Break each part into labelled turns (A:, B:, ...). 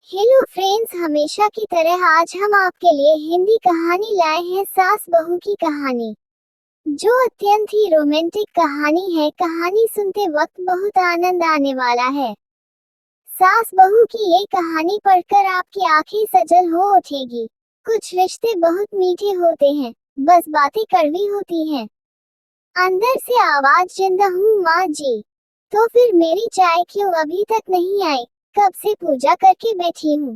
A: Hello friends, हमेशा की तरह आज हम आपके लिए हिंदी कहानी लाए हैं। सास बहू की कहानी, जो अत्यंत ही रोमांटिक कहानी है। कहानी सुनते वक्त बहुत आनंद आने वाला है। सास बहू की ये कहानी पढ़कर आपकी आंखें सजल हो उठेगी। कुछ रिश्ते बहुत मीठे होते हैं, बस बातें कड़वी होती हैं। अंदर से आवाज, जिंदा हूँ माँ जी। तो फिर मेरी चाय क्यों अभी तक नहीं आई? कब से पूजा करके बैठी हूँ।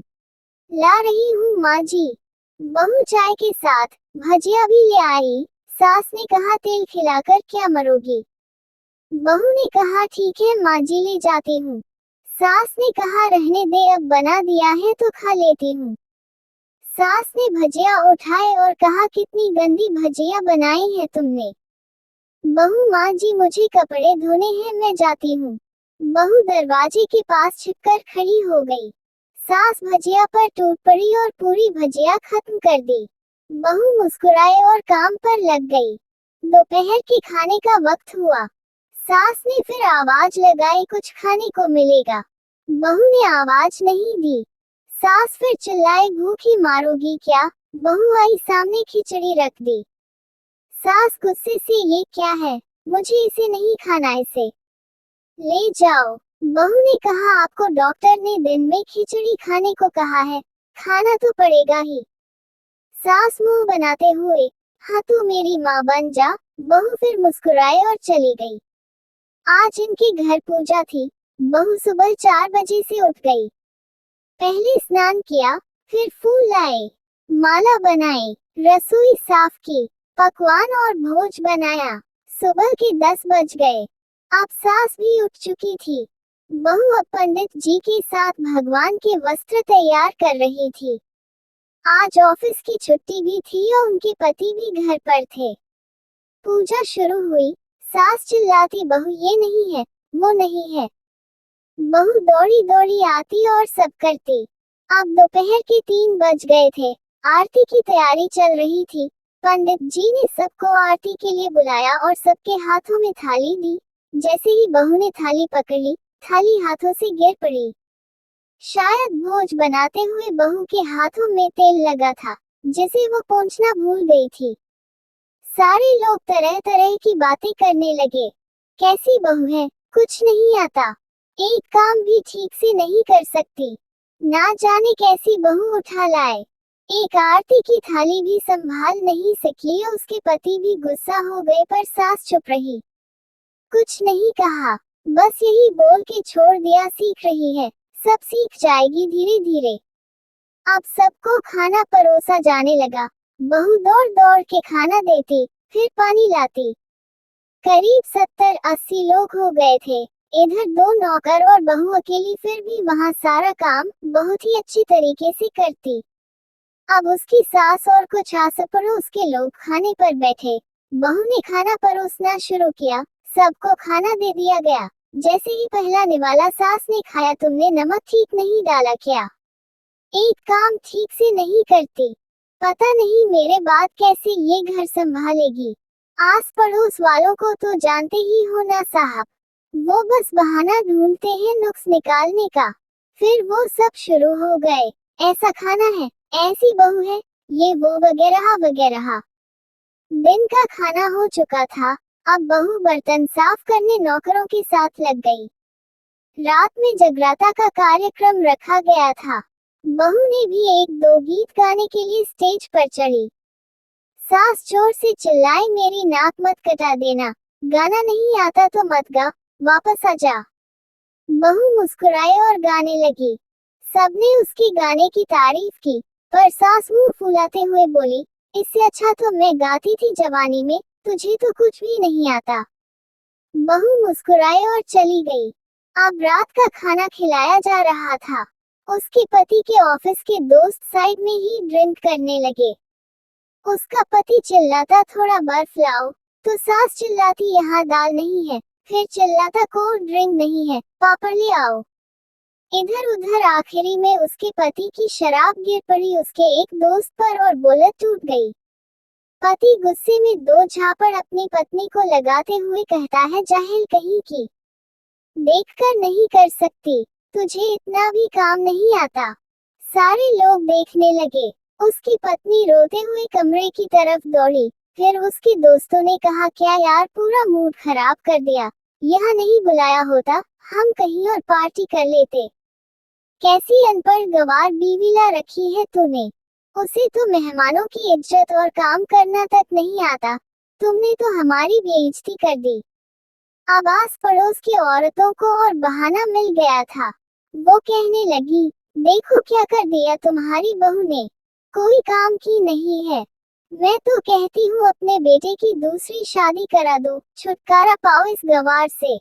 A: ला रही हूँ माँ जी। बहू चाय के साथ भजिया भी ले आई। सास ने कहा, तेल खिलाकर क्या मरोगी? बहू ने कहा, ठीक है माँ जी, ले जाती हूँ। सास ने कहा, रहने दे, अब बना दिया है तो खा लेती हूँ। सास ने भजिया उठाए और कहा, कितनी गंदी भजिया बनाई है तुमने। बहू, माँ जी मुझे कपड़े धोने हैं, मैं जाती हूँ। बहू दरवाजे के पास छिपकर खड़ी हो गई। सास भजिया पर टूट पड़ी और पूरी भजिया खत्म कर दी। बहू मुस्कुराए और काम पर लग गई। दोपहर के खाने का वक्त हुआ। सास ने फिर आवाज लगाई, कुछ खाने को मिलेगा? बहू ने आवाज नहीं दी। सास फिर चिल्लाई, भूखी मारोगी क्या? बहू आई सामने, खिचड़ी रख दी। सास गुस्से से, ये क्या है? मुझे इसे नहीं खाना, इसे ले जाओ। बहू ने कहा, आपको डॉक्टर ने दिन में खिचड़ी खाने को कहा है, खाना तो पड़ेगा ही। सास मुंह बनाते हुए, हाँ तू मेरी माँ बन जा। बहू फिर मुस्कुराए और चली गई। आज इनके घर पूजा थी। बहू सुबह 4 बजे से उठ गई। पहले स्नान किया, फिर फूल लाए, माला बनाई, रसोई साफ की, पकवान और भोज बनाया। सुबह के 10 बज गए। अब सास भी उठ चुकी थी। बहू अब पंडित जी के साथ भगवान के वस्त्र तैयार कर रही थी। आज ऑफिस की छुट्टी भी थी और उनके पति भी घर पर थे। पूजा शुरू हुई। सास चिल्लाती, बहू ये नहीं है, वो नहीं है। बहू दौड़ी दौड़ी आती और सब करती। अब दोपहर के 3 बज गए थे। आरती की तैयारी चल रही थी। पंडित जी ने सबको आरती के लिए बुलाया और सबके हाथों में थाली दी। जैसे ही बहू ने थाली पकड़ ली, थाली हाथों से गिर पड़ी। शायद भोज बनाते हुए बहू के हाथों में तेल लगा था, जिसे वो पोंछना भूल गई थी। सारे लोग तरह तरह की बातें करने लगे। कैसी बहू है, कुछ नहीं आता, एक काम भी ठीक से नहीं कर सकती, ना जाने कैसी बहू उठा लाए। एक आरती की थाली भी संभाल नहीं सकी और उसके पति भी गुस्सा हो गए, पर सास चुप रही, कुछ नहीं कहा, बस यही बोल के छोड़ दिया, सीख रही है, सब सीख जाएगी धीरे धीरे। अब सबको खाना परोसा जाने लगा। बहू दौड़ दौड़ के खाना देती, फिर पानी लाती। करीब 70-80 लोग हो गए थे। इधर 2 नौकर और बहू अकेली, फिर भी वहाँ सारा काम बहुत ही अच्छी तरीके से करती। अब उसकी सास और कुछ आस पड़ोस के लोग खाने पर बैठे। बहू ने खाना परोसना शुरू किया। सबको खाना दे दिया गया। जैसे ही पहला निवाला सास ने खाया, तुमने नमक ठीक नहीं डाला क्या? एक काम ठीक से नहीं करती, पता नहीं मेरे बाद कैसे ये घर संभालेगी। आस पड़ोस वालों को तो जानते ही हो ना साहब, वो बस बहाना ढूंढते हैं नुक्स निकालने का। फिर वो सब शुरू हो गए, ऐसा खाना है, ऐसी बहू है, ये वो वगैरह वगैरह। दिन का खाना हो चुका था। अब बहू बर्तन साफ करने नौकरों के साथ लग गई। रात में जगराता का कार्यक्रम रखा गया था। बहू ने भी 1-2 गीत गाने के लिए स्टेज पर चढ़ी। सास जोर से चिल्लाई, मेरी नाक मत कटा देना, गाना नहीं आता तो मत गा, वापस आ जा। बहू मुस्कुराए और गाने लगी। सबने उसके गाने की तारीफ की, पर सास मुंह फुलाते हुए बोली, इससे अच्छा तो मैं गाती थी जवानी में, तुझे तो कुछ भी नहीं आता। बहू मुस्कुराए और चली गई। अब रात का खाना खिलाया जा रहा था। उसके पति के ऑफिस के दोस्त साइड में ही ड्रिंक करने लगे। उसका पति चिल्लाता, थोड़ा बर्फ लाओ, तो सास चिल्लाती, यहाँ दाल नहीं है, फिर चिल्लाता, कोल्ड ड्रिंक नहीं है, पापड़ ले आओ। इधर उधर आखिरी में उसके पति की शराब गिर पड़ी उसके एक दोस्त पर और बुलेट टूट गई। पति गुस्से में 2 झापड़ अपनी पत्नी को लगाते हुए कहता है, जाहिल कहीं की, देखकर नहीं कर सकती, तुझे इतना भी काम नहीं आता। सारे लोग देखने लगे। उसकी पत्नी रोते हुए कमरे की तरफ दौड़ी। फिर उसके दोस्तों ने कहा, क्या यार, पूरा मूड खराब कर दिया। यहाँ नहीं बुलाया होता, हम कहीं और पार्टी कर लेते। कैसी अनपढ़ गंवार बीवी ला रखी है तूने। उसे तो मेहमानों की इज्जत और काम करना तक नहीं आता। तुमने तो हमारी बेइज्जती कर दी। अब आस पड़ोस की औरतों को और बहाना मिल गया था। वो कहने लगी, देखो क्या कर दिया तुम्हारी बहू ने, कोई काम की नहीं है। मैं तो कहती हूँ अपने बेटे की दूसरी शादी करा दो, छुटकारा पाओ इस गंवार से।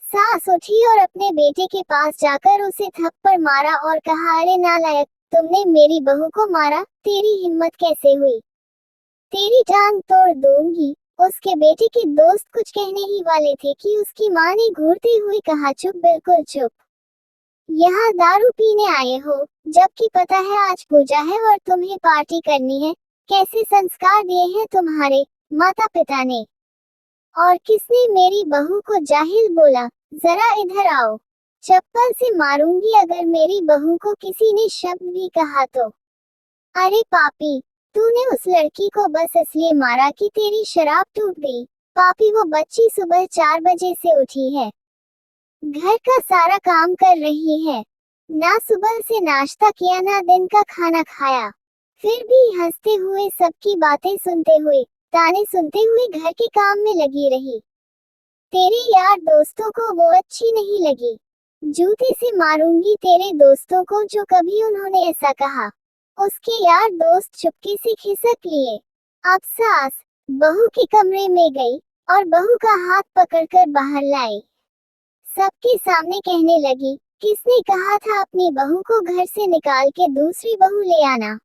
A: सास उठी और अपने बेटे के पास जाकर उसे थप्पड़ मारा और कहा, अरे नालायक, तुमने मेरी बहू को मारा, तेरी हिम्मत कैसे हुई, तेरी टांग तोड़ दूंगी। उसके बेटे के दोस्त कुछ कहने ही वाले थे कि उसकी माँ ने घूरते हुए कहा, चुप, बिल्कुल चुप। यहाँ दारू पीने आए हो, जबकि पता है आज पूजा है और तुम्हें पार्टी करनी है। कैसे संस्कार दिए हैं तुम्हारे माता पिता ने। और किसने मेरी बहू को जाहिल बोला, जरा इधर आओ, चप्पल से मारूंगी अगर मेरी बहू को किसी ने शब्द भी कहा तो। अरे पापी, तूने उस लड़की को बस इसलिए मारा कि तेरी शराब टूट गई। पापी, वो बच्ची सुबह 4 बजे से उठी है, घर का सारा काम कर रही है, ना सुबह से नाश्ता किया ना दिन का खाना खाया, फिर भी हंसते हुए सबकी बातें सुनते हुए, ताने सुनते हुए घर के काम में लगी रही। तेरे यार दोस्तों को वो अच्छी नहीं लगी। जूते से मारूंगी तेरे दोस्तों को जो कभी उन्होंने ऐसा कहा। उसके यार दोस्त चुपके से खिसक लिए। अब सास बहू के कमरे में गई और बहू का हाथ पकड़कर बाहर लाई। सबके सामने कहने लगी, किसने कहा था अपनी बहू को घर से निकाल के दूसरी बहू ले आना।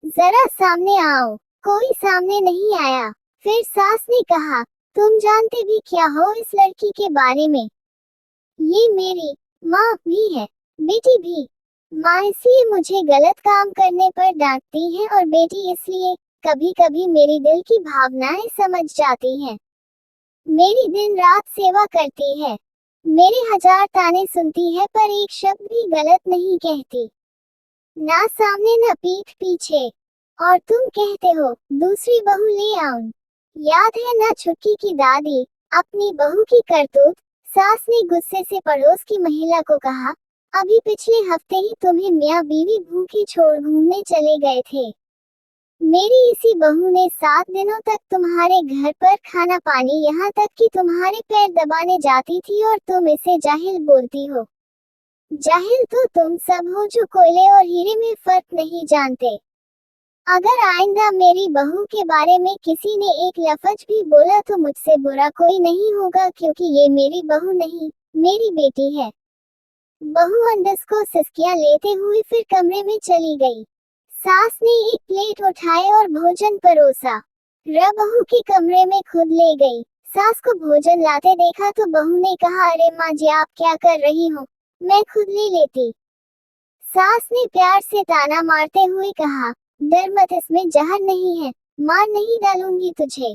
A: जरा सामने आओ। कोई सामने नहीं आया। फिर सास ने कहा, तुम जानते भी क्या हो इस लड़की के बारे में। ये मेरी माँ भी है, बेटी भी। माँ इसलिए मुझे गलत काम करने पर डांटती है और बेटी इसलिए कभी कभी मेरी दिल की भावनाएं समझ जाती हैं। मेरी दिन रात सेवा करती है, मेरे 1000 ताने सुनती है पर एक शब्द भी गलत नहीं कहती, ना सामने न पीठ पीछे। और तुम कहते हो दूसरी बहू ले आऊं। याद है ना छुटकी की दादी, अपनी बहू की करतूत। सास ने गुस्से से पड़ोस की महिला को कहा, अभी पिछले हफ्ते ही तुम्हें मियाँ बीवी भूखी छोड़ घूमने चले गए थे। मेरी इसी बहू ने 7 दिनों तक तुम्हारे घर पर खाना पानी, यहाँ तक कि तुम्हारे पैर दबाने जाती थी और तुम इसे जाहिल बोलती हो। जाहिल तो तुम सब हो जो कोयले और हीरे में फर्क नहीं जानते। अगर आइंदा मेरी बहू के बारे में किसी ने एक लफ्ज भी बोला तो मुझसे बुरा कोई नहीं होगा, क्योंकि ये मेरी बहू नहीं, मेरी बेटी है। बहू अंडस को सिसकियां लेते हुए फिर कमरे में चली गई। सास ने एक प्लेट उठाए और भोजन परोसा। बहू के कमरे में खुद ले गई। सास को भोजन लाते देखा तो बहू ने कहा, अरे माँ जी, आप क्या कर रही हो, मैं खुद ले लेती। सास ने प्यार से ताना मारते हुए कहा, डर मत, इसमें जहर नहीं है, मार नहीं डालूंगी तुझे।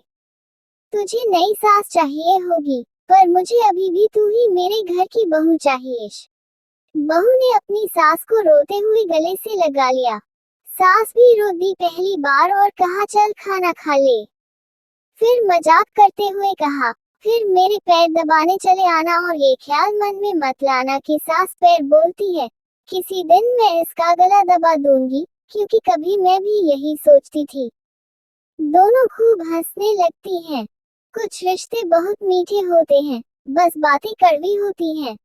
A: तुझे नई सास चाहिए होगी, पर मुझे अभी भी तू ही मेरे घर की बहू चाहिए। बहू ने अपनी सास को रोते हुए गले से लगा लिया। सास भी रो दी पहली बार और कहा, चल खाना खा ले। फिर मजाक करते हुए कहा, फिर मेरे पैर दबाने चले आना और ये ख्याल मन में मत लाना कि सास पैर बोलती है, किसी दिन मैं इसका गला दबा दूंगी, क्योंकि कभी मैं भी यही सोचती थी। दोनों खूब हंसने लगती हैं। कुछ रिश्ते बहुत मीठे होते हैं, बस बातें कड़वी होती हैं।